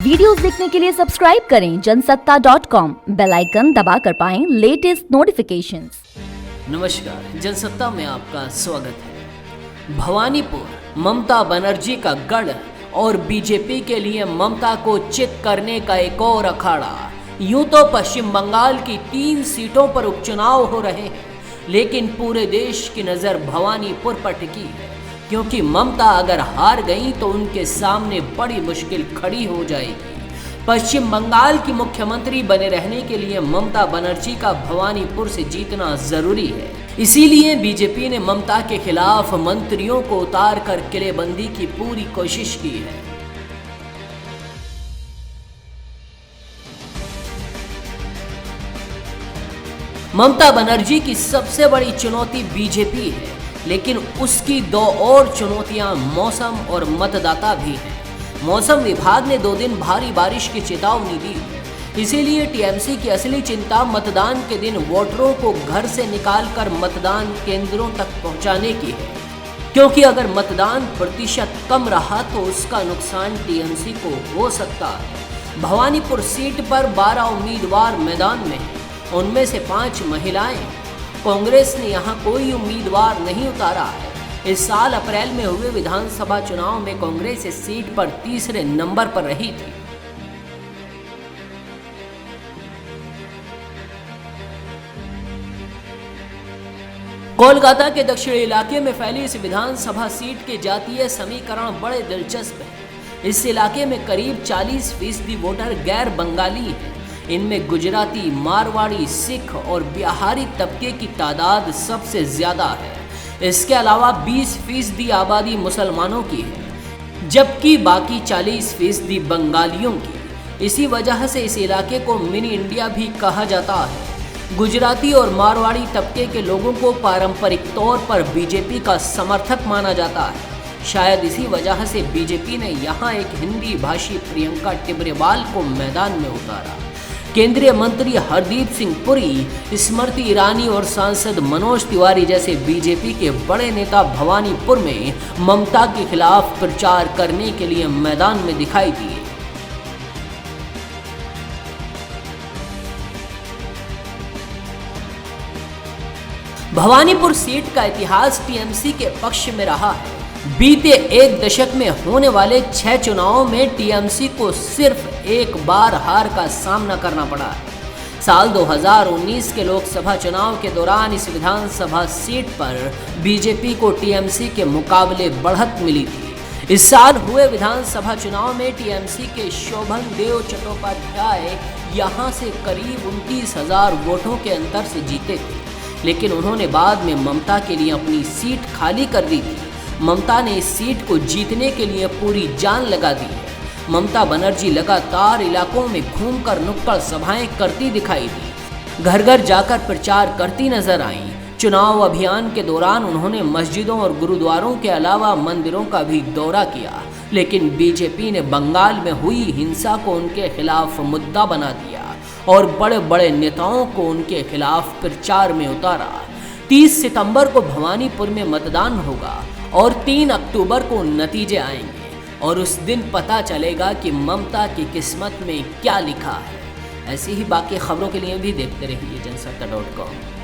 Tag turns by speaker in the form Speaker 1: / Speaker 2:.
Speaker 1: Videos देखने के लिए सब्सक्राइब करें जनसत्ता.com, बेल आइकन दबाकर पाएं लेटेस्ट नोटिफिकेशंस।
Speaker 2: नमस्कार, जनसत्ता में आपका स्वागत है। भवानीपुर ममता बनर्जी का गढ़ और बीजेपी के लिए ममता को चित करने का एक और अखाड़ा। यूं तो पश्चिम बंगाल की 3 सीटों पर उपचुनाव हो रहे हैं, लेकिन पूरे देश की नज़र भवानीपुर पर टिकी है, क्योंकि ममता अगर हार गई तो उनके सामने बड़ी मुश्किल खड़ी हो जाएगी। पश्चिम बंगाल की मुख्यमंत्री बने रहने के लिए ममता बनर्जी का भवानीपुर से जीतना जरूरी है। इसीलिए बीजेपी ने ममता के खिलाफ मंत्रियों को उतार कर किलेबंदी की पूरी कोशिश की है। ममता बनर्जी की सबसे बड़ी चुनौती बीजेपी है, लेकिन उसकी 2 और चुनौतियां मौसम और मतदाता भी हैं। मौसम विभाग ने 2 दिन भारी बारिश की चेतावनी दी है, इसीलिए टीएमसी की असली चिंता मतदान के दिन वोटरों को घर से निकालकर मतदान केंद्रों तक पहुंचाने की है, क्योंकि अगर मतदान प्रतिशत कम रहा तो उसका नुकसान टीएमसी को हो सकता है। भवानीपुर सीट पर 12 उम्मीदवार मैदान में हैं, उनमें से 5 महिलाएं। कांग्रेस ने यहां कोई उम्मीदवार नहीं उतारा है। इस साल अप्रैल में हुए विधानसभा चुनाव में कांग्रेस इस सीट पर तीसरे नंबर पर रही थी। कोलकाता के दक्षिणी इलाके में फैली इस विधानसभा सीट के जातीय समीकरण बड़े दिलचस्प है। इस इलाके में करीब 40% वोटर गैर बंगाली हैं। इनमें गुजराती, मारवाड़ी, सिख और बिहारी तबके की तादाद सबसे ज़्यादा है। इसके अलावा 20% आबादी मुसलमानों की है, जबकि बाकी 40% बंगालियों की। इसी वजह से इस इलाके को मिनी इंडिया भी कहा जाता है। गुजराती और मारवाड़ी तबके के लोगों को पारंपरिक तौर पर बीजेपी का समर्थक माना जाता है। शायद इसी वजह से बीजेपी ने यहाँ एक हिंदी भाषी प्रियंका टिब्रेवाल को मैदान में उतारा। केंद्रीय मंत्री हरदीप सिंह पुरी, स्मृति ईरानी और सांसद मनोज तिवारी जैसे बीजेपी के बड़े नेता भवानीपुर में ममता के खिलाफ प्रचार करने के लिए मैदान में दिखाई दिए। भवानीपुर सीट का इतिहास टीएमसी के पक्ष में रहा है। बीते 1 दशक में होने वाले 6 चुनावों में टीएमसी को सिर्फ 1 बार हार का सामना करना पड़ा है। साल 2019 के लोकसभा चुनाव के दौरान इस विधानसभा सीट पर बीजेपी को टीएमसी के मुकाबले बढ़त मिली थी। इस साल हुए विधानसभा चुनाव में टीएमसी के शोभन देव चट्टोपाध्याय यहां से करीब 29,000 वोटों के अंतर से जीते थे, लेकिन उन्होंने बाद में ममता के लिए अपनी सीट खाली कर दी थी। ममता ने इस सीट को जीतने के लिए पूरी जान लगा दी है। ममता बनर्जी लगातार इलाकों में घूमकर नुक्कड़ सभाएं करती दिखाई दी, घर घर जाकर प्रचार करती नजर आईं। चुनाव अभियान के दौरान उन्होंने मस्जिदों और गुरुद्वारों के अलावा मंदिरों का भी दौरा किया, लेकिन बीजेपी ने बंगाल में हुई हिंसा को उनके खिलाफ मुद्दा बना दिया और बड़े बड़े नेताओं को उनके खिलाफ प्रचार में उतारा। 30 सितंबर को भवानीपुर में मतदान होगा और 3 अक्टूबर को नतीजे आएंगे, और उस दिन पता चलेगा कि ममता की किस्मत में क्या लिखा है। ऐसी ही बाकी खबरों के लिए भी देखते रहिए जनसत्ता.com।